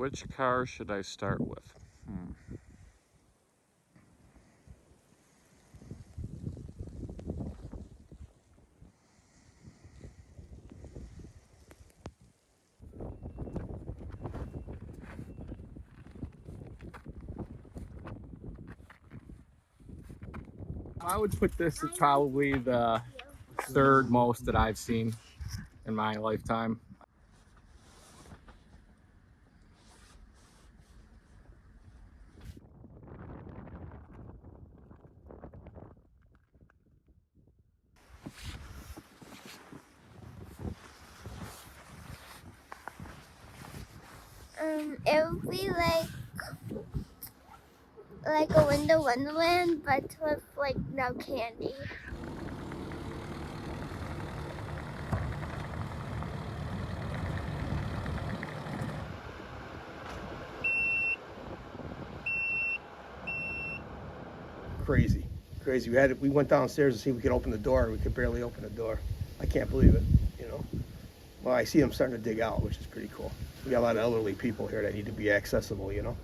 Which car should I start with? I would put this as probably the third most that I've seen in my lifetime. It would be like a Winter Wonderland, but with like no candy. Crazy. We went downstairs to see if we could open the door. We could barely open the door. I can't believe it, you know. Well, I see them starting to dig out, which is pretty cool. We got a lot of elderly people here that need to be accessible, you know.